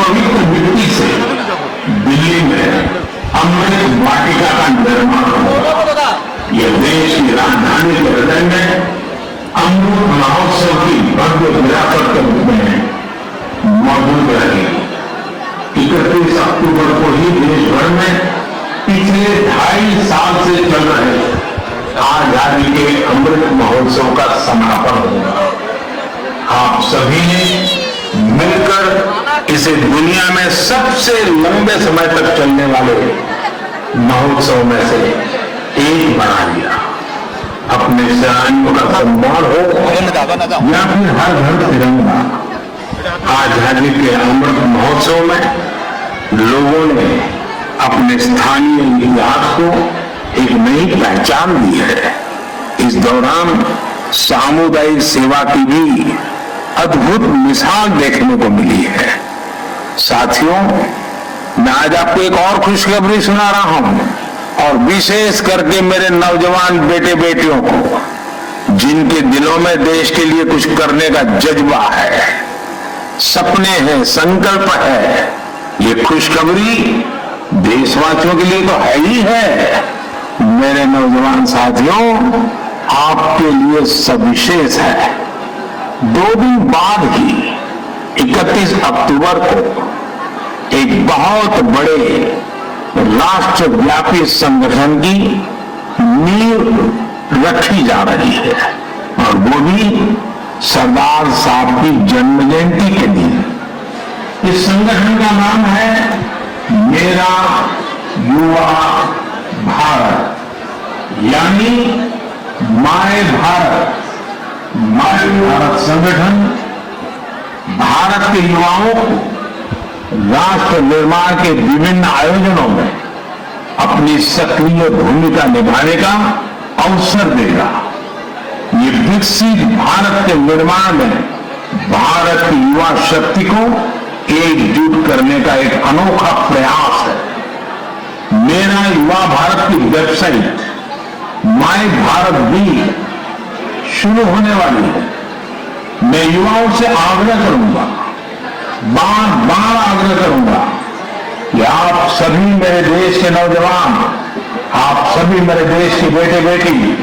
पवित्र मिट्टी से दिल्ली में अमृत वाटिका का निर्माण होगा। यह देश की राजधानी के हृदय में अमृत महोत्सव की भव्य विरासत के रूप में मौजूद रहेगी। 31 अक्टूबर को ही देश भर में पिछले 2.5 साल से चल रहे आजादी के अमृत महोत्सव का समापन होगा। आप सभी ने मिलकर इसे दुनिया में सबसे लंबे समय तक चलने वाले महोत्सव में से एक बना लिया। अपने सेनानियों का सम्मान हो या फिर हर घर तिरंगा, आजादी के अमृत महोत्सव में लोगों ने अपने स्थानीय इतिहास को एक नई पहचान दी है। इस दौरान सामुदायिक सेवा की भी अद्भुत मिसाल देखने को मिली है। साथियों, मैं आज आपको एक और खुशखबरी सुना रहा हूं, और विशेष करके मेरे नौजवान बेटे बेटियों को, जिनके दिलों में देश के लिए कुछ करने का जज्बा है, सपने हैं, संकल्प है। ये खुशखबरी देशवासियों के लिए तो है ही है। मेरे नौजवान साथियों, आपके लिए सविशेष है। 2 दिन बाद ही 31 अक्टूबर को एक बहुत बड़े राष्ट्रव्यापी संगठन की नींव रखी जा रही है, और वो भी सरदार साहब की जन्म जयंती के दिन। इस संगठन का नाम है मेरा युवा भारत, यानी माय भारत। माय भारत संगठन भारत के युवाओं को राष्ट्र निर्माण के विभिन्न आयोजनों में अपनी सक्रिय भूमिका निभाने का अवसर देगा। ये विकसित भारत के निर्माण में भारत की युवा शक्ति को एकजुट करने का एक अनोखा प्रयास है। मेरा युवा भारत की वेबसाइट माय भारत भी शुरू होने वाली है। मैं युवाओं से आग्रह करूंगा, बार बार आग्रह करूंगा कि आप सभी मेरे देश के नौजवान, आप सभी मेरे देश के बेटे बेटी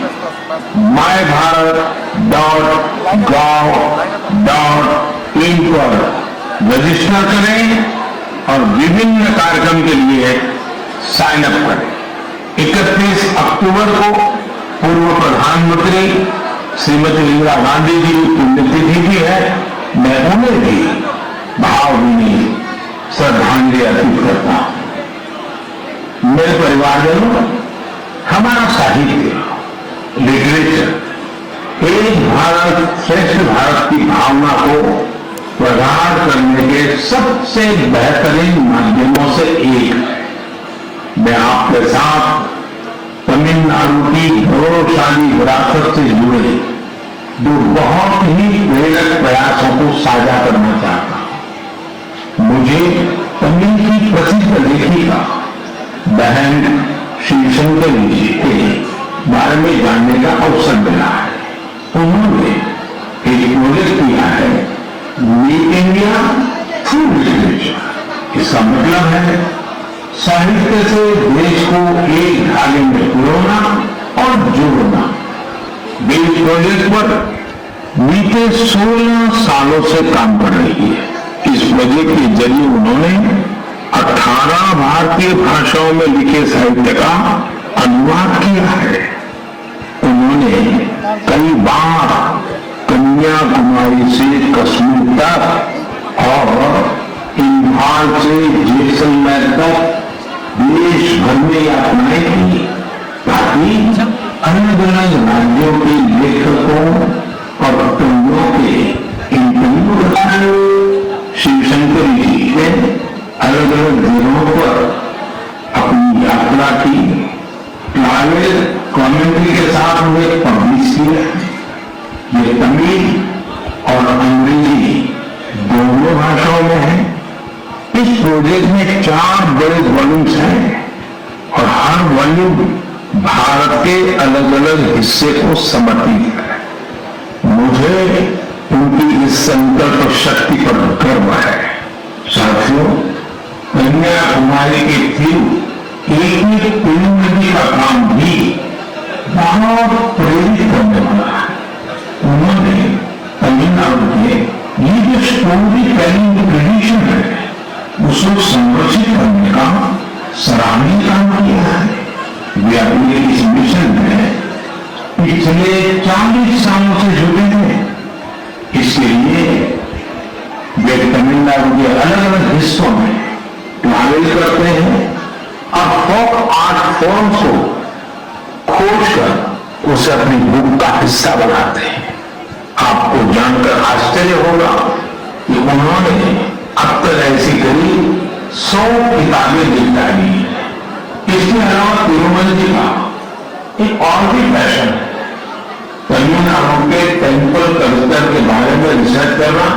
mybharat.gov.in पर रजिस्टर करें और विभिन्न कार्यक्रम के लिए साइन अप करें। 31 अक्टूबर को पूर्व प्रधानमंत्री श्रीमती इंदिरा गांधी जी की पुण्यतिथि भी है। मैं उन्हें भी भावभीनी श्रद्धांजलि अर्पित करता हूं। मेरे परिवारजनों, हमारा साहित्य, लिटरेचर एक भारत श्रेष्ठ भारत की भावना को प्रगाढ़ करने के सबसे बेहतरीन माध्यमों से एक है। मैं आपके साथ तमिलनाडु की गौरवशाली विरासत से जुड़े 2 बहुत ही प्रेरक प्रयासों को साझा करना चाहता हूं। मुझे तमिल की प्रसिद्ध लेखिका बहन शिवशंकरी जी के बारे में जानने का अवसर मिला है। उन्होंने एक प्रोजेक्ट किया है, न्यू इंडिया थ्रू लिटरेचर। इसका मतलब है साहित्य से देश को एक धागे में पिरोना और जोड़ना। वे इस प्रोजेक्ट पर बीते 16 सालों से काम कर रही है। इस प्रोजेक्ट के जरिए उन्होंने 18 भारतीय भाषाओं में लिखे साहित्य का अनुवाद किया है। उन्होंने कई बार कन्याकुमारी से कश्मीर तक और इम्फाल से जैसलमेर तक देश भर में यात्राएं की, ताकि अलग अलग राज्यों के लेखकों और कवियों के इंटरव्यू कराए। शिवशंकरी जी ने अलग अलग जगहों पर अपनी यात्रा की, ट्रैवल कमेंट्री के साथ उन्हें पब्लिश किया। ये तमिल और अंग्रेजी दोनों भाषाओं में है। इस प्रोजेक्ट में 4 बड़े वॉल्यूम्स हैं और हर वॉल्यूम भारत के अलग अलग हिस्से को समर्पित है। मुझे उनकी इस संकल्प शक्ति पर गर्व है। साथियों, हमारे के थी एक फिल्म का काम भी बहुत प्रेरित करने वाला है। उन्होंने तमिलनाडु के ये जो स्टोरी टेलिंग ट्रेडिशन है उसको संरक्षित करने का सराहनीय काम किया है। वे अपने इस मिशन में पिछले 40 सालों से जुड़े थे। इसके लिए वे तमिलनाडु के अलग अलग हिस्सों में ट्रैवल करते हैं और फोक आर्ट फॉर्म्स को खोजकर उसे अपनी बुक का हिस्सा बनाते हैं। आपको जानकर आश्चर्य होगा कि उन्होंने अब तक ऐसी करीब 100 किताबें लिख डाली हैं। इसके अलावा तिरुमल जी का एक और भी पैशन है, तमिलनाडु के टेम्पल कल्चर के बारे में रिसर्च करना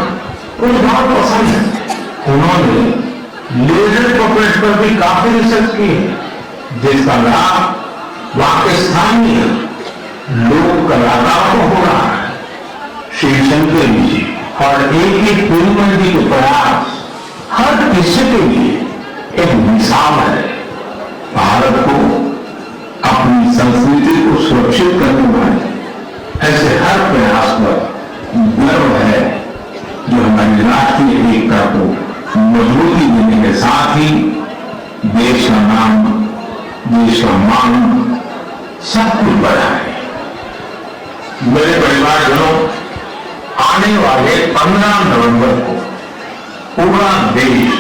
उन्हें बहुत पसंद है। उन्होंने लेजर पपेट पर भी काफी रिसर्च की है, जिसका लाभ वहां के स्थानीय लोक कलाकारों को हो रहा है। श्री शंकर जी और एक एक तिरुमल जी के प्रयास हर किसी के लिए एक मिसाल है। भारत को अपनी संस्कृति को सुरक्षित करने वाले ऐसे हर प्रयास पर गर्व है, जो हमारी राष्ट्रीय एकता को मजबूती देने के साथ ही देश का नाम, देश का मान सब कुछ बढ़ाए। मेरे परिवारजनों, आने वाले 15 नवंबर को पूरा देश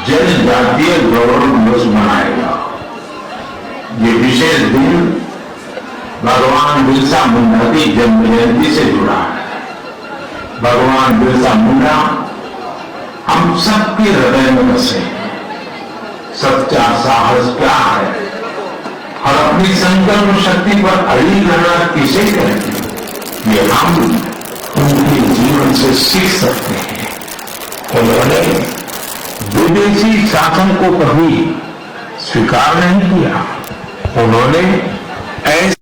जनजातीय गौरव दिवस मनाएगा। ये विशेष दिन भगवान बिरसा मुंडा की जन्म जयंती से जुड़ा है। भगवान बिरसा मुंडा हम सबके हृदय में बसे हैं। सच्चा साहस क्या है और अपनी संकल्प शक्ति पर अड़ी रहना किसे कहते हैं, ये हम उनके जीवन से सीख सकते हैं। उन्होंने विदेशी शासन को कभी स्वीकार नहीं किया। उन्होंने ऐसे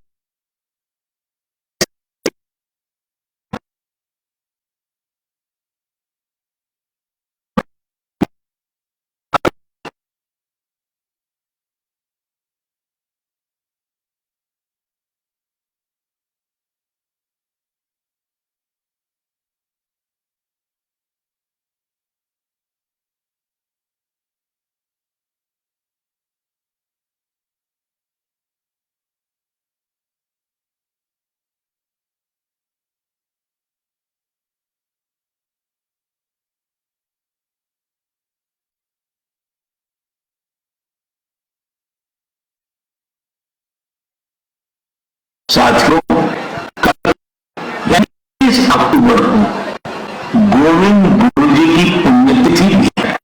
साथियों, यानी 30 अक्टूबर को गोविंद गुरु जी की पुण्यतिथि भी है।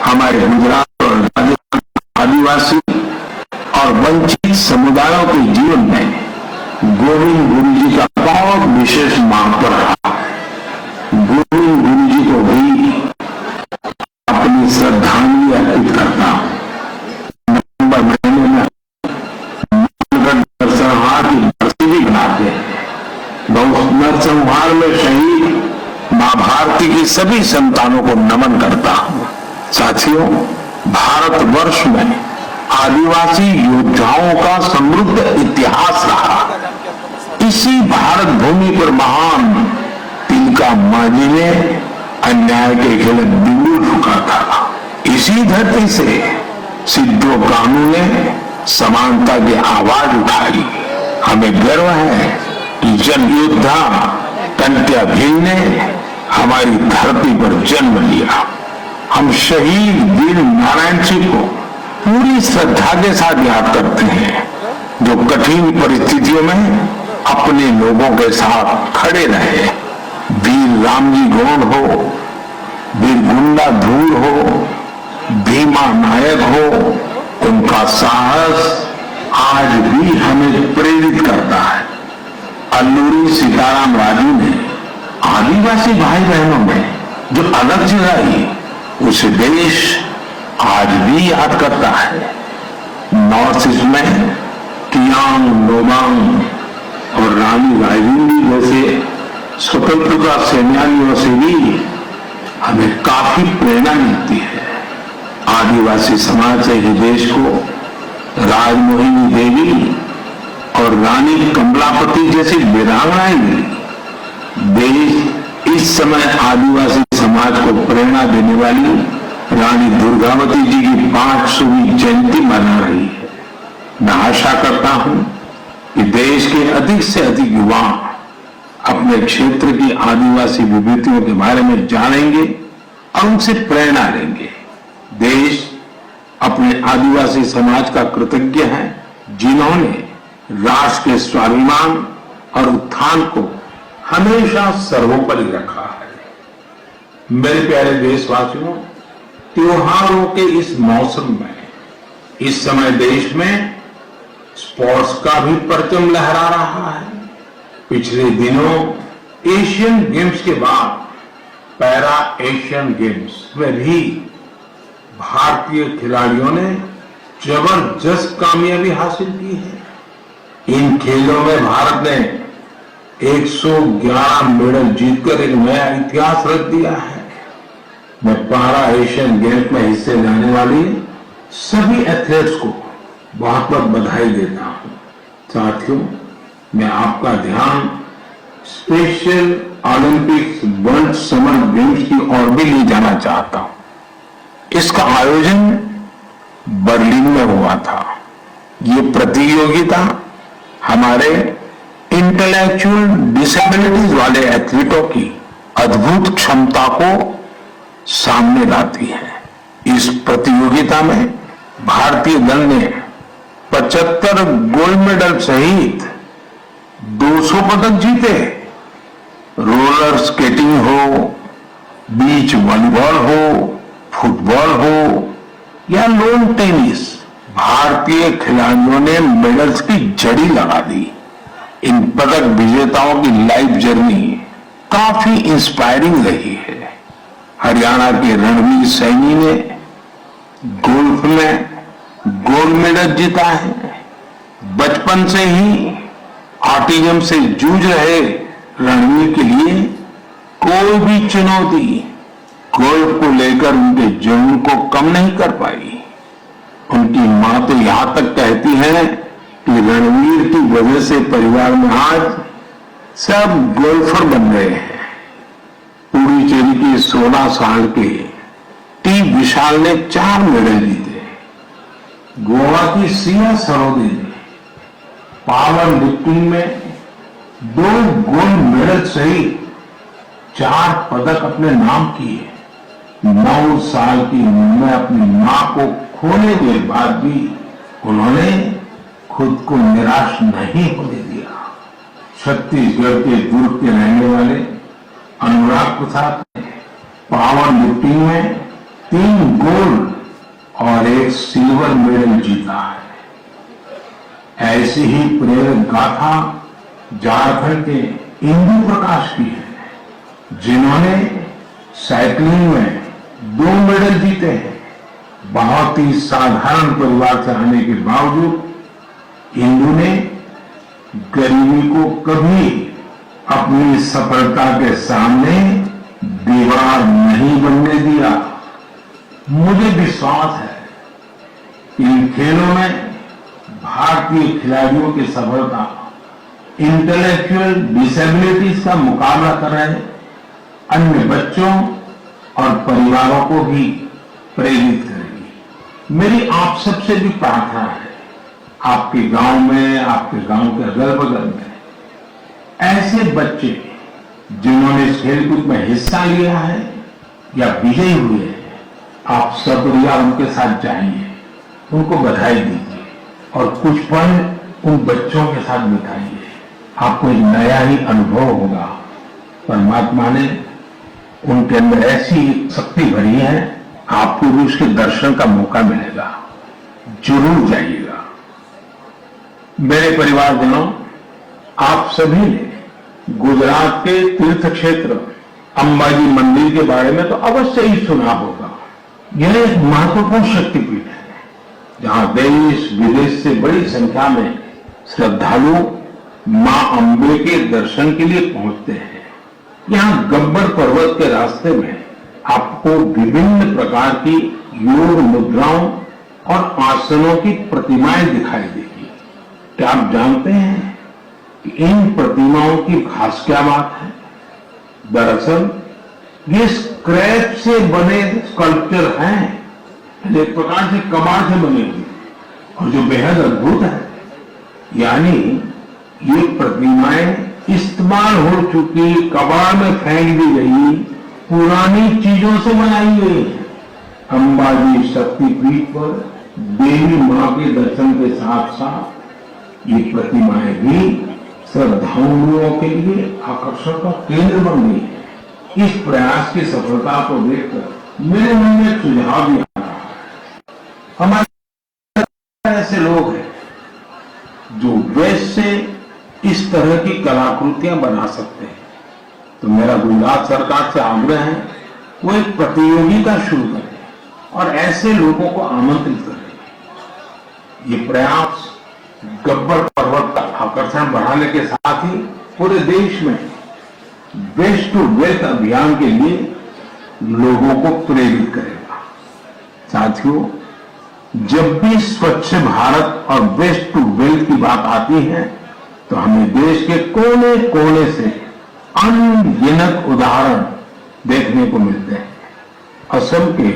हमारे गुजरात और राजस्थान आदिवासी और वंचित समुदायों के जीवन में गोविंद गुरु जी का बहुत विशेष महत्व रहा है। गोविंद गुरु जी को भी अपनी श्रद्धांजलि अर्पित करता हूं। नवंबर महीने में नरसंहार की बरसी भी बनाते हैं। नरसंहार में शहीद मां भारती की सभी संतानों को नमन करता हूं। साथियों, भारतवर्ष में आदिवासी योद्धाओं का समृद्ध इतिहास रहा। इसी भारत भूमि पर महान तिलका मांझी ने अन्याय के खिलाफ बिगुल फूंका था। इसी धरती से सिद्धो कानू ने समानता की आवाज उठाई। हमें गर्व है कि जन योद्धा कंट्या भील ने हमारी धरती पर जन्म लिया। हम शहीद वीर नारायण सिंह को पूरी श्रद्धा के साथ याद करते हैं, जो कठिन परिस्थितियों में अपने लोगों के साथ खड़े रहे। वीर रामजी गौंड हो, वीर गुंडा धूर हो, भीमा नायक हो, उनका साहस आज भी हमें प्रेरित करता है। अल्लूरी सीताराम राजू ने आदिवासी भाई बहनों में जो अलग जगाई, उसे देश आज भी याद करता है। नॉर्थ ईस्ट में कियांग, नोबांग और रानी रायविंदी जैसे स्वतंत्रता सेनानियों से भी हमें काफी प्रेरणा मिलती है। आदिवासी समाज से ही देश को राजमोहिनी देवी और रानी कमलापति जैसी वीरांगनाएं मिली। देश इस समय आदिवासी समाज को प्रेरणा देने वाली रानी दुर्गावती जी की 500वीं जयंती मना रही है। मैं आशा करता हूं कि देश के अधिक से अधिक युवा अपने क्षेत्र की आदिवासी विभूतियों के बारे में जानेंगे और उनसे प्रेरणा लेंगे। देश अपने आदिवासी समाज का कृतज्ञ है, जिन्होंने राष्ट्र के स्वाभिमान और उत्थान को हमेशा सर्वोपरि रखा है। मेरे प्यारे देशवासियों, त्योहारों के इस मौसम में इस समय देश में स्पोर्ट्स का भी परचम लहरा रहा है। पिछले दिनों एशियन गेम्स के बाद पैरा एशियन गेम्स में भी भारतीय खिलाड़ियों ने जबरदस्त कामयाबी हासिल की है। इन खेलों में भारत ने 111 मेडल जीतकर एक नया इतिहास रच दिया है। मैं पैरा एशियन गेम्स में हिस्से लेने वाली सभी एथलीट्स को बहुत बहुत बधाई देता हूं। साथियों, मैं आपका ध्यान special Olympics world summer games की ओर भी ले जाना चाहता हूं। इसका आयोजन बर्लिन में हुआ था। ये प्रतियोगिता हमारे इंटेलेक्चुअल डिसेबिलिटीज वाले एथलीटों की अद्भुत क्षमता को सामने लाती है। इस प्रतियोगिता में भारतीय दल ने 75 गोल्ड मेडल सहित 200 पदक जीते। रोलर स्केटिंग हो, बीच वॉलीबॉल हो, फुटबॉल हो या लॉन टेनिस, भारतीय खिलाड़ियों ने मेडल्स की झड़ी लगा दी। इन पदक विजेताओं की लाइफ जर्नी काफी इंस्पायरिंग रही है। हरियाणा के रणवीर सैनी ने गोल्फ में गोल्ड मेडल जीता है। बचपन से ही ऑटिज्म से जूझ रहे रणवीर के लिए कोई भी चुनौती गोल्फ को लेकर उनके जुनून को कम नहीं कर पाई। उनकी मां तो यहां तक कहती है कि रणवीर की वजह से परिवार में आज सब गोल्फर बन गए हैं। पुडुचेरी के 16 साल के टी विशाल ने 4 मेडल जीते। गोवा की सिया सरोदे ने पावर लिफ्टिंग में 2 गोल्ड मेडल सहित 4 पदक अपने नाम किए। 9 साल की उम्र में अपनी मां को खोने के बाद भी उन्होंने खुद को निराश नहीं होने दिया। छत्तीसगढ़ के दुर्ग के रहने वाले अनुराग प्रसाद ने पावर लिफ्टिंग में 3 गोल्ड और 1 सिल्वर मेडल जीता है। ऐसी ही प्रेरक गाथा झारखंड के इंदु प्रकाश की है, जिन्होंने साइकिलिंग में 2 मेडल जीते हैं। बहुत ही साधारण परिवार से आने के बावजूद इंदु ने गरीबी को कभी अपनी सफलता के सामने दीवार नहीं बनने दिया। मुझे विश्वास है कि इन खेलों में भारतीय खिलाड़ियों की सफलता इंटेलेक्चुअल डिसेबिलिटीज का मुकाबला कर रहे अन्य बच्चों और परिवारों को भी प्रेरित करेगी। मेरी आप सबसे भी प्रार्थना है, आपके गांव में, आपके गांव के अगल बगल में ऐसे बच्चे जिन्होंने इस खेलकूद में हिस्सा लिया है या विजयी हुए हैं, आप सपरिवार उनके साथ जाइए, उनको बधाई दीजिए और कुछ पल उन बच्चों के साथ बिताइए। आपको एक नया ही अनुभव होगा। परमात्मा ने उनके अंदर ऐसी शक्ति भरी है, आपको भी उसके दर्शन का मौका मिलेगा। जरूर जाइएगा। मेरे परिवारजनों, आप सभी ने गुजरात के तीर्थ क्षेत्र अंबाजी मंदिर के बारे में तो अवश्य ही सुना होगा। यह एक महत्वपूर्ण शक्तिपीठ है, जहां देश विदेश से बड़ी संख्या में श्रद्धालु मां अंबे के दर्शन के लिए पहुंचते हैं। यहाँ गब्बर पर्वत के रास्ते में आपको विभिन्न प्रकार की योग मुद्राओं और आसनों की प्रतिमाएं दिखाई देगी। क्या आप जानते हैं कि इन प्रतिमाओं की खास क्या बात है? दरअसल ये स्क्रैप से बने स्कल्पचर हैं, एक प्रकार से कबाड़ से बने हुए, और जो बेहद अद्भुत है। यानी ये प्रतिमाएं इस्तेमाल हो चुकी, कबाड़ में फेंक दी गई पुरानी चीजों से बनाई गई है। अंबाजी शक्तिपीठ पर देवी मां के दर्शन के साथ साथ ये प्रतिमाएं भी श्रद्धालुओं के लिए आकर्षण का केंद्र बन गई है। इस प्रयास की सफलता को देखकर मेरे मन में एक सुझाव भी आ रहा है। हमारे ऐसे लोग हैं जो वेस्ट से इस तरह की कलाकृतियां बना सकते हैं, तो मेरा गुजरात सरकार से आग्रह है वो एक प्रतियोगिता शुरू करें और ऐसे लोगों को आमंत्रित करें। ये प्रयास गब्बर पर्वत का आकर्षण बढ़ाने के साथ ही पूरे देश में वेस्ट टू वेल्थ अभियान के लिए लोगों को प्रेरित करेगा। साथियों, जब भी स्वच्छ भारत और वेस्ट टू वेल्थ की बात आती है तो हमें देश के कोने कोने से अनगिनत उदाहरण देखने को मिलते हैं। असम के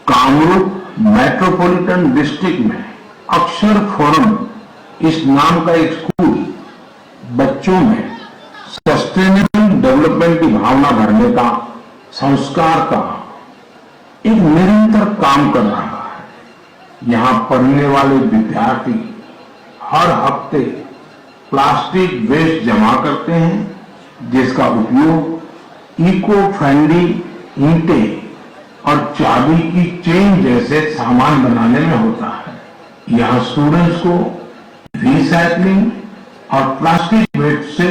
कामरूप मेट्रोपॉलिटन डिस्ट्रिक्ट में अक्षर फोरम इस नाम का एक स्कूल बच्चों में सस्टेनेबल डेवलपमेंट की भावना भरने का, संस्कार का एक निरंतर काम कर रहा है। यहां पढ़ने वाले विद्यार्थी हर हफ्ते प्लास्टिक वेस्ट जमा करते हैं, जिसका उपयोग इको फ्रेंडली ईंटें और चाबी की चेन जैसे सामान बनाने में होता है। यहाँ स्टूडेंट्स को रिसाइकलिंग और प्लास्टिक वेस्ट से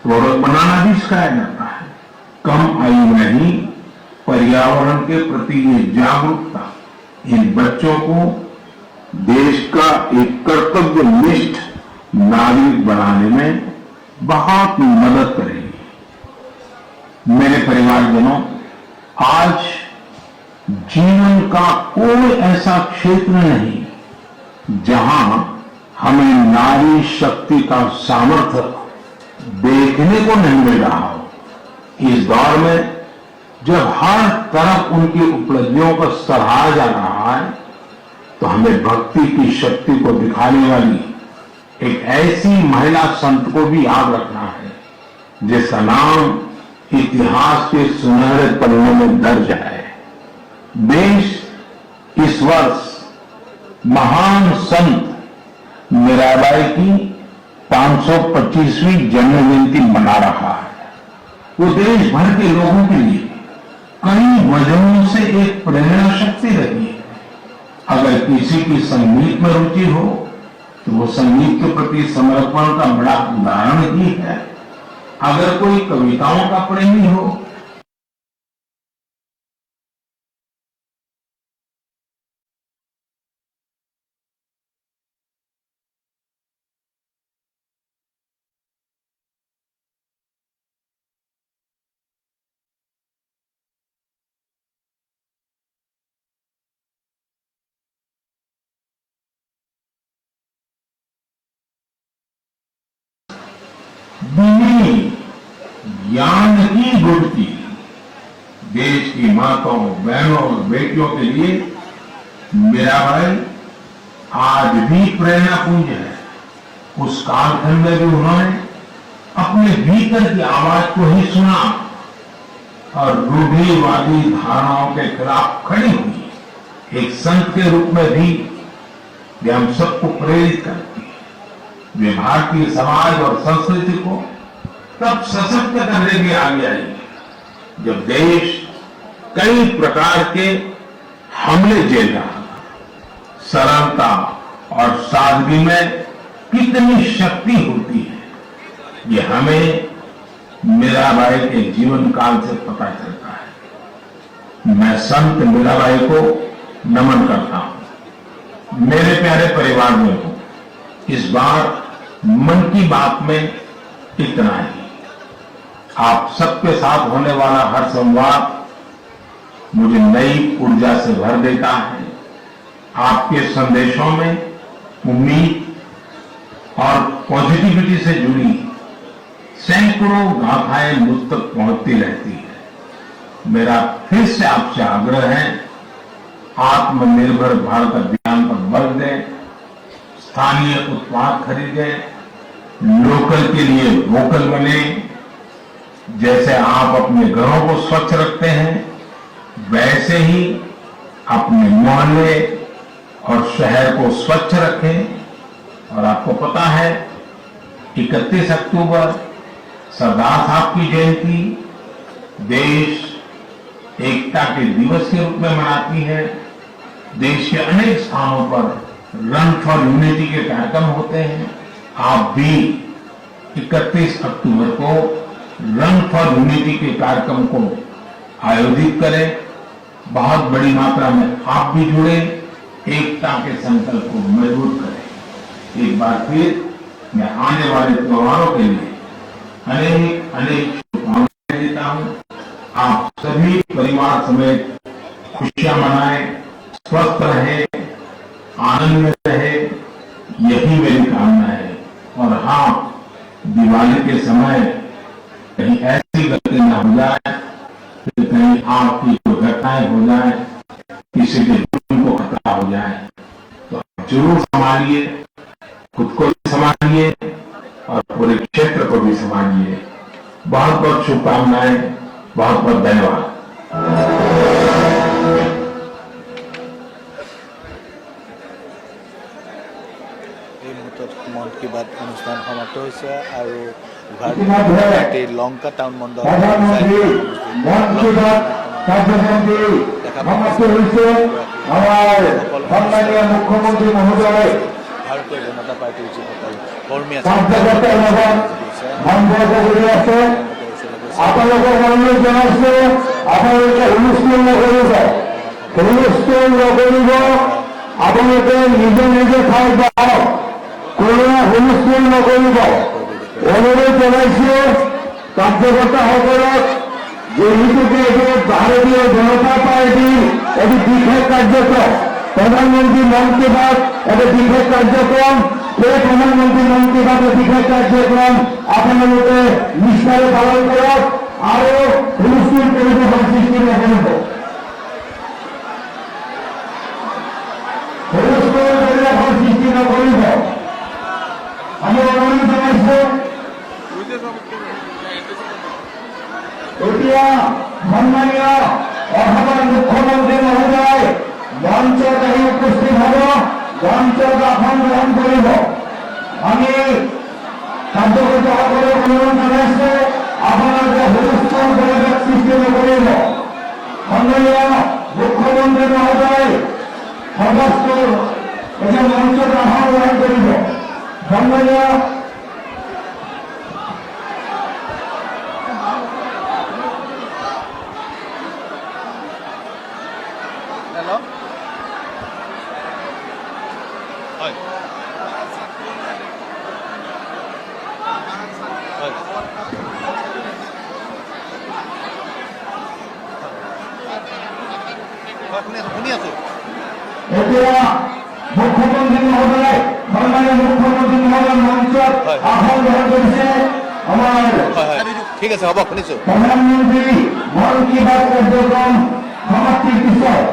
प्रोडक्ट बनाना भी सिखाया जाता है। कम आयु में ही पर्यावरण के प्रति ये जागरूकता इन बच्चों को देश का एक कर्तव्यनिष्ठ नागरिक बनाने में बहुत मदद करेगी। मेरे परिवारजनों, आज जीवन का कोई ऐसा क्षेत्र नहीं जहां हमें नारी शक्ति का सामर्थ्य देखने को नहीं मिल रहा हो। इस दौर में जब हर तरफ उनकी उपलब्धियों को सराहा जा रहा है, तो हमें भक्ति की शक्ति को दिखाने वाली एक ऐसी महिला संत को भी याद रखना है जिसका नाम इतिहास के सुनहरे पन्नों में दर्ज है। देश इस वर्ष महान संत मीराबाई की 525वीं जन्म जयंती मना रहा है। वो देश भर के लोगों के लिए कई वजहों से एक प्रेरणा शक्ति रही है। अगर किसी की संगीत में रुचि हो तो वो संगीत के प्रति समर्पण का बड़ा उदाहरण ही है। अगर कोई कविताओं का प्रेमी हो बिनी ज्ञान की गुड़ती देश की माताओं, बहनों और बेटियों के लिए मीराबाई आज भी प्रेरणा पुंज है। उस कालखंड में भी उन्होंने अपने भीतर की आवाज को ही सुना और रूढ़िवादी धारणाओं के खिलाफ खड़ी हुई। एक संत के रूप में भी वे हम सबको प्रेरित करती है। वे भारतीय समाज और संस्कृति को तब सशक्त करने के लिए आगे आई जब देश कई प्रकार के हमले झेल रहा था। सरलता और सादगी में कितनी शक्ति होती है, ये हमें मीराबाई के जीवन काल से पता चलता है। मैं संत मीराबाई को नमन करता हूं। मेरे प्यारे परिवार में हो, इस बार मन की बात में इतना ही। आप सबके साथ होने वाला हर संवाद मुझे नई ऊर्जा से भर देता है। आपके संदेशों में उम्मीद और पॉजिटिविटी से जुड़ी सैकड़ों गाथाएं मुझ तक पहुंचती रहती है। मेरा फिर से आपसे आग्रह है, आत्मनिर्भर भारत अभियान पर बल दें, स्थानीय उत्पाद खरीदें, लोकल के लिए वोकल बने। जैसे आप अपने घरों को स्वच्छ रखते हैं, वैसे ही अपने मोहल्ले और शहर को स्वच्छ रखें। और आपको पता है 31 अक्टूबर सरदार साहब की जयंती देश एकता के दिवस के रूप में मनाती है। देश के अनेक स्थानों पर रन फॉर यूनिटी के कार्यक्रम होते हैं। आप भी 31 अक्टूबर को रन फॉर यूनिटी के कार्यक्रम को आयोजित करें। बहुत बड़ी मात्रा में आप भी जुड़े, एकता के संकल्प को मजबूत करें। एक बार फिर मैं आने वाले त्योहारों के लिए अनेक अनेक शुभकामनाएं देता हूं। आप सभी परिवार समेत खुशियां मनाएं, स्वस्थ रहे, आनंद में रहे, यही मेरी कामना है। और हाँ, दिवाली के समय कहीं ऐसी गलती न हो जाए कि कहीं आपकी दुर्घटनाएं हो जाए, किसी के जीवन को खतरा हो जाए, तो आप जरूर संभालिए, खुद को भी संभालिए और पूरे क्षेत्र को भी संभालिए। बहुत बहुत शुभकामनाएं, बहुत बहुत धन्यवाद। मन की बात अनुष्ठान समाप्त होइছে আৰু भारतीय लंका टाउन मंडल मुख्यमंत्री महोदय भारतीय जनता पार्टी যিসকল কৰ্মী আছে আপোনালোকক অনুৰোধ জনাইছো, আপোনালোকে হুলস্থুল নকৰিব, হুলস্থুল নকৰিব। আপোনালোকে নিজে নিজে ঠাইত বহক, কোনো হুলস্থুল নকৰিব। অনুৰোধ জনাইছো কাৰ্যকৰ্তাসকলক, যেহেতুকে এইটো ভাৰতীয় জনতা পাৰ্টিৰ এটি বিশেষ কাৰ্যক্ৰম, প্ৰধানমন্ত্ৰী মন কী বাত এটি বিশেষ কাৰ্যক্ৰম। এই প্ৰধানমন্ত্ৰী মন কী বাতৰ বিশেষ কাৰ্যক্ৰম আপোনালোকে নিষ্ঠাৰে পালন কৰক আৰু হুলস্থুল পৰিৱেশৰ সৃষ্টি নকৰিব। হুলস্থুল পৰিৱেশৰ সৃষ্টি নকৰিব। আমি অনুৰোধ জনাইছো। এতিয়া সন্মানীয় অসমৰ মুখ্যমন্ত্ৰী মহোদয় মঞ্চত আহি উপস্থিত হ'ব, মঞ্চত আসন গ্ৰহণ কৰিব। আমি কাৰ্যকৰ্তাসকলক অনুৰোধ জনাইছো, আপোনালোকে হুলস্থুল পৰিৱেশ সৃষ্টি নকৰিব। সন্মানীয় মুখ্যমন্ত্ৰী মহোদয় সৰ্বস্তৰ এতিয়া মঞ্চত আসন গ্ৰহণ কৰিব। সন্মানীয় এতিয়া মুখ্যমন্ত্ৰী মহোদয়, সন্মানীয় মুখ্যমন্ত্ৰী মহোদয় মঞ্চত আসন গ্ৰহণ কৰিছে। আমাৰ ঠিক আছে, হ'ব, শুনিছো। প্ৰধানমন্ত্ৰী মন কী বাত কাৰ্যক্ৰম সমাপ্তিৰ পিছত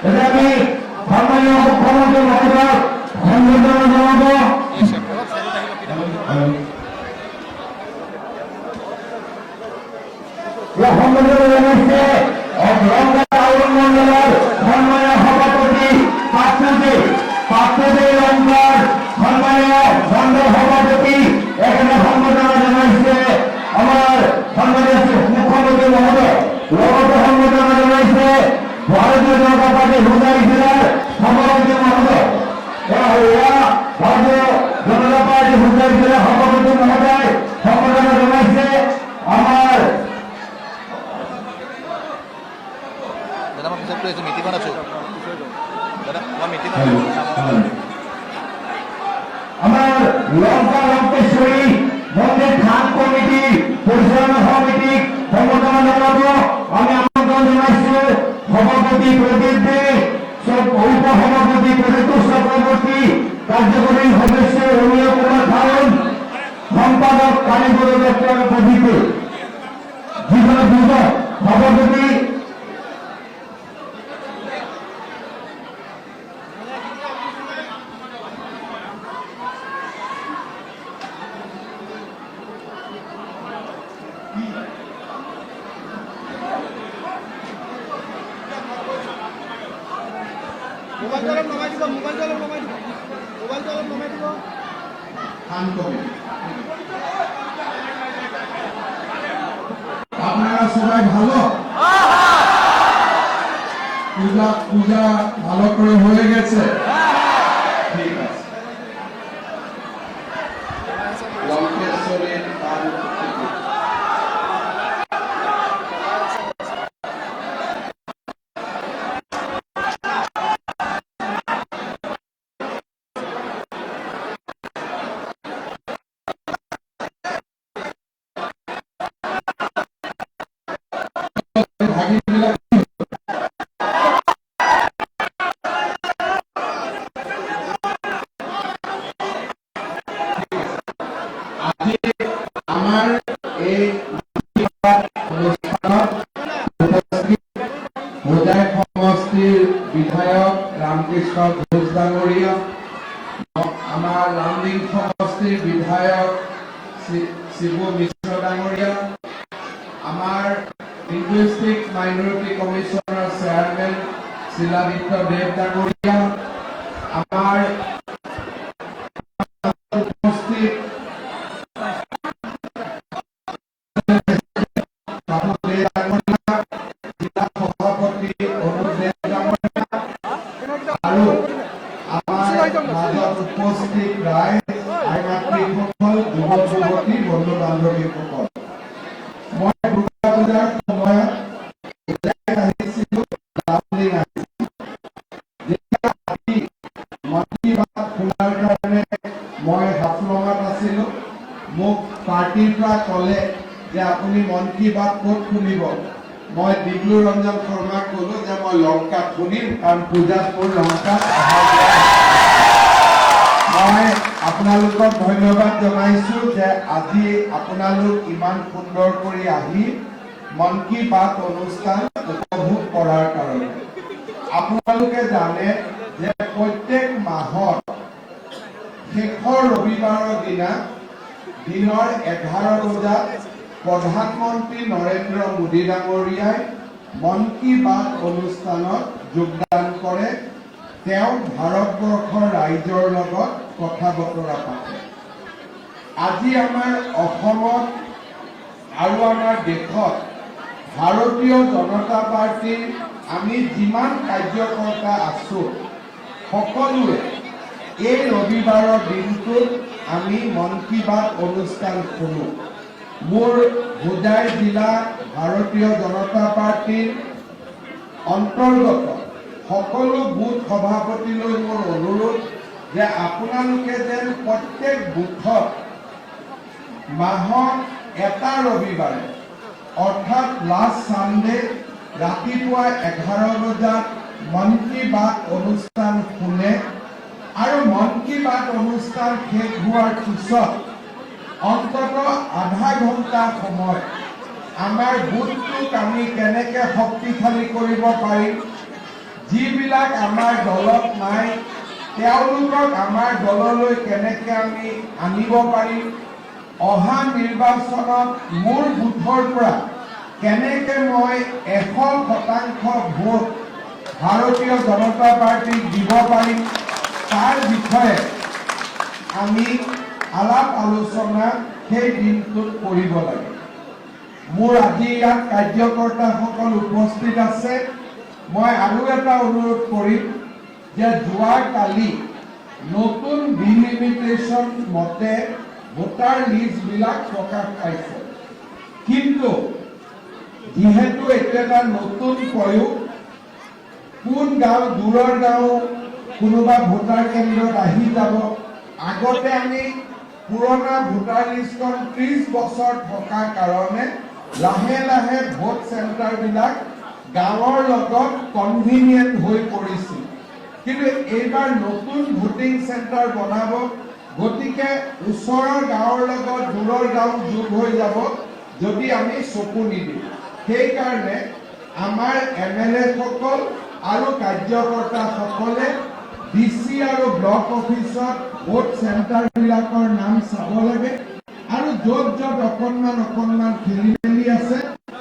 এতিয়া আমি সন্মানীয় মুখ্যমন্ত্ৰী মহোদয়ক সম্বৰ্ধনা জনাব। সম্বৰ্ধনা জনাইছে লংকা টাউন মণ্ডলৰ সন্মানীয় সভাপতি পাত্ৰদেৱ লংকাৰ সন্মানীয় মণ্ডল সভাপতি এখানে সম্বৰ্ধনা জনাইছে আমাৰ সন্মানীয় মুখ্যমন্ত্ৰী মহোদয়। লগতে সম্বৰ্ধনা জনাইছে ভাৰতীয় জনতা পাৰ্টি হুজাই জিলাৰ সভাপতি মহোদয়। ভাৰতীয় জনতা পাৰ্টি হুজাই জিলাৰ সভাপতি মহোদয় সম্বৰ্ধনা জনাইছে আমাৰ মিটিঙত আছো দাদা, মই মিটিঙত আমার লঙ্কা লঙ্কেশ্বরী মন্দির ঘাট কমিটি পরিচালনা সমিতি সম্বোধনা বড় ডক্টর পদ্ধতি জীবন যুব সভাপতি আপনারা সবাই ভালো পূজা ভালো করে হয়ে গেছে ঠিক আছে লঙ্কেশ্বরের তার আমার এই অনুষ্ঠানত হোজাই সমষ্টিৰ বিধায়ক ৰামকৃষ্ণ ঘোষ ডাঙৰীয়া আমাৰ লামডিং সমষ্টিৰ বিধায়ক শিবু মিশ্ৰ ডাঙৰীয়া আমাৰ লিংগুইষ্টিক মাইনৰিটি কমিশনৰ চেয়াৰমেন শিলাদিত্য দেৱ ডাঙৰীয়া আমাৰ উপস্থিত উপস্থিত ৰাইজ আই মাতৃসকল যুৱক যুৱতী বন্ধু বান্ধৱীসকল মই দুৰ্গা পূজাৰ সময়ত আহিছিলো লামডিং মন কী বাত শুনাৰ কাৰণে মই হাফলঙত আছিলো মোক পাৰ্টিৰ পৰা ক'লে যে আপুনি মন কী বাত ক'ত শুনিব মই ডিব্ৰু ৰঞ্জন শৰ্মাক ক'লো যে মই লংকাত শুনিম কাৰণ পূজাত মোৰ লংকাত মই আপোনালোকক ধন্যবাদ জনাইছো যে আজি আপোনালোক ইমান সুন্দৰ কৰি আহি মন কী বাত অনুষ্ঠান উপভোগ কৰাৰ কাৰণে আপোনালোকে জানে যে প্ৰত্যেক মাহৰ শেষৰ ৰবিবাৰৰ দিনা দিনৰ 11 বজাত প্ৰধানমন্ত্ৰী নৰেন্দ্ৰ মোদী ডাঙৰীয়াই মন কী বাত অনুষ্ঠানত যোগদান কৰে তেওঁ ভাৰতবৰ্ষৰ ৰাইজৰ লগত কথা বতৰা পাতে আজি আমাৰ অসমত আৰু আমাৰ দেশত ভাৰতীয় জনতা পাৰ্টিৰ আমি যিমান কাৰ্যকৰ্তা আছো সকলোৱে এই ৰবিবাৰৰ দিনটোত আমি মন কী বাত অনুষ্ঠান শুনো মোৰ হোজাই জিলা ভাৰতীয় জনতা পাৰ্টিৰ অন্তৰ্গত সকলো বুথ সভাপতিলৈ মোৰ অনুৰোধ যে আপোনালোকে যেন প্ৰত্যেক বুথত মাহত এটা ৰবিবাৰে অৰ্থাৎ লাষ্ট ছানডে ৰাতিপুৱা 11 বজাত মন কী বাত অনুষ্ঠান শুনে আৰু মন কী বাত অনুষ্ঠান শেষ হোৱাৰ পিছত অন্তত আধা ঘণ্টা সময় আমাৰ বুথটোক আমি কেনেকৈ শক্তিশালী কৰিব পাৰিম যিবিলাক আমাৰ দলত নাই তেওঁলোকক আমাৰ দললৈ কেনেকৈ আমি আনিব পাৰিম অহা নিৰ্বাচনত মোৰ বুথৰ পৰা কেনেকৈ মই 100% ভোট ভাৰতীয় জনতা পাৰ্টিক দিব পাৰিম তাৰ বিষয়ে আমি আলাপ আলোচনা সেই দিনটোত কৰিব লাগে মোৰ আজি ইয়াত কাৰ্যকৰ্তাসকল উপস্থিত আছে মই আৰু এটা অনুৰোধ কৰিম যে যোৱা কালি নতুন ডিলিমিটেশ্যন মতে ভোটাৰ লিষ্টবিলাক প্ৰকাশ পাইছে কিন্তু যিহেতু এইটো এটা নতুন প্ৰয়োগ কোন গাঁও দূৰৰ গাঁও কোনোবা ভোটাৰ কেন্দ্ৰত আহি যাব আগতে আমি পুৰণা ভোটাৰ লিষ্টখন 30 বছৰ থকাৰ কাৰণে লাহে লাহে ভোট চেণ্টাৰবিলাক গাঁৱৰ লগত কনভিনিয়েণ্ট হৈ পৰিছিল কিন্তু এইবাৰ নতুন ভোটিং চেণ্টাৰ বনাব গতিকে ওচৰৰ গাঁৱৰ লগত দূৰৰ গাঁও যোগ হৈ যাব যদি আমি চকু নিদিওঁ। সেইকাৰণে আমাৰ MLA সকল আৰু কাৰ্যকৰ্তাসকলে DC আৰু ব্লক অফিচত ভোট চেণ্টাৰবিলাকৰ নাম চাব লাগে আৰু য'ত য'ত অকণমান খেলি মেলি আছে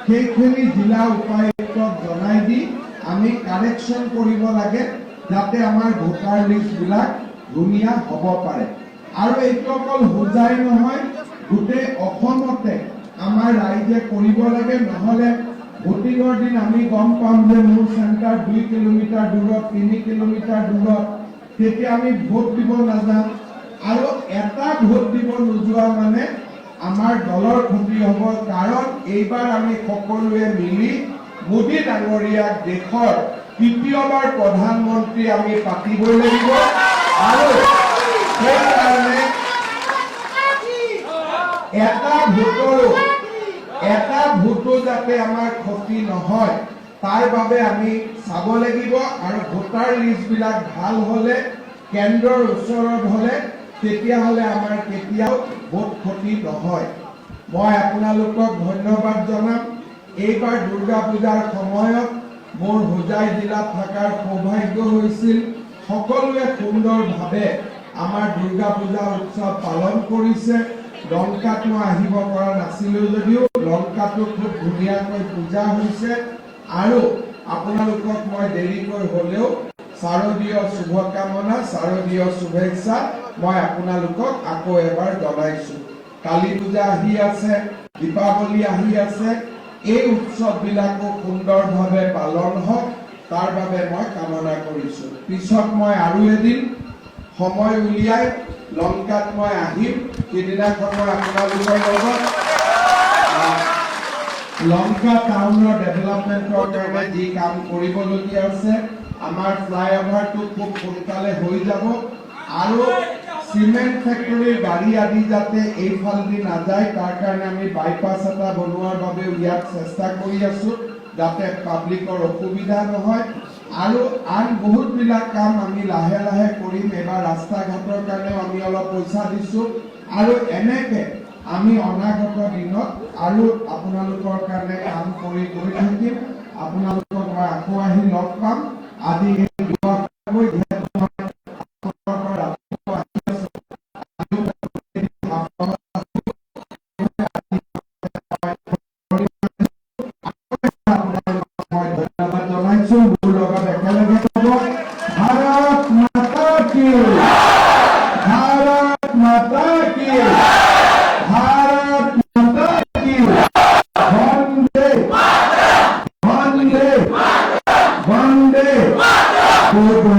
সেইখিনি জিলা উপায়ুক্তক জনাই দি আমি কাৰেকশ্যন কৰিব লাগে যাতে আমাৰ ভোটাৰ লিষ্টবিলাক ধুনীয়া হ'ব পাৰে। আৰু এইটো অকল হোজাই নহয়, গোটেই অসমতে আমাৰ ৰাইজে কৰিব লাগে, নহ'লে ভোটিঙৰ দিন আমি গম পাম যে মোৰ চেণ্টাৰ 2 কিলোমিটাৰ দূৰত, 3 কিলোমিটাৰ দূৰত, তেতিয়া আমি ভোট দিব নাযাম আৰু এটা ভোট দিব নোযোৱা মানে আমাৰ দলৰ ক্ষতি হ'ব। কাৰণ এইবাৰ আমি সকলোৱে মিলি মোদী ডাঙৰীয়াক দেশৰ তৃতীয়বাৰ প্ৰধানমন্ত্ৰী আমি পাতিবই লাগিব আৰু সেইকাৰণে এটা ভোটো যাতে আমাৰ ক্ষতি নহয় তাৰ বাবে আমি চাব লাগিব আৰু ভোটাৰ লিষ্টবিলাক ভাল হ'লে, কেন্দ্ৰৰ ওচৰত হ'লে, তেতিয়াহ'লে আমাৰ কেতিয়াও ভোট ক্ষতি নহয়। মই আপোনালোকক ধন্যবাদ জনাম। এইবাৰ দুৰ্গা পূজাৰ সময়ত মোৰ হোজাই জিলাত থকাৰ সৌভাগ্য হৈছিল। সকলোৱে সুন্দৰভাৱে আমাৰ দুৰ্গা পূজা উৎসৱ পালন কৰিছে। লংকাত মই আহিব পৰা নাছিলোঁ যদিও লংকাটো খুব ধুনীয়াকৈ পূজা হৈছে আৰু আপোনালোকক মই দেৰিকৈ হ'লেও শাৰদীয় শুভকামনা, শাৰদীয় শুভেচ্ছা মই আপোনালোকক আকৌ এবাৰ জনাইছোঁ। কালী পূজা আহি আছে, দীপাৱলী আহি আছে, এই উৎসৱবিলাকো সুন্দৰভাৱে পালন হওক তাৰ বাবে মই কামনা কৰিছোঁ। পিছত মই আৰু এদিন সময় উলিয়াই লংকাত মই আহিম, সেইদিনাখন মই আপোনালোকৰ লগত লংকা টাউনৰ ডেভেলপমেণ্টৰ কাৰণে যি কাম কৰিবলগীয়া আছে, আমাৰ ফ্লাইঅভাৰটো খুব সোনকালে হৈ যাব আৰু চিমেণ্ট ফেক্টৰীৰ গাড়ী আদি যাতে এইফালেদি নাযায় তাৰ কাৰণে আমি বাইপাছ এটা বনোৱাৰ বাবে ইয়াত চেষ্টা কৰি আছোঁ যাতে পাব্লিকৰ অসুবিধা নহয় আৰু আন বহুতবিলাক কাম আমি লাহে লাহে কৰিম। এবাৰ ৰাস্তা ঘাটৰ কাৰণেও আমি অলপ পইচা দিছোঁ আৰু এনেকৈ আমি অনাগত দিনত আৰু আপোনালোকৰ কাৰণে কাম কৰি গৈ থাকিম। আপোনালোকক মই আকৌ আহি লগ পাম। আজি ধন্যবাদ জনাইছোঁ। মোৰ লগত একেলগে ক'ব, ভাৰত মাতা কি, ভাৰত মাতা কি, ভাৰত মাতা কি, বন্দে বন্দে বন্দে।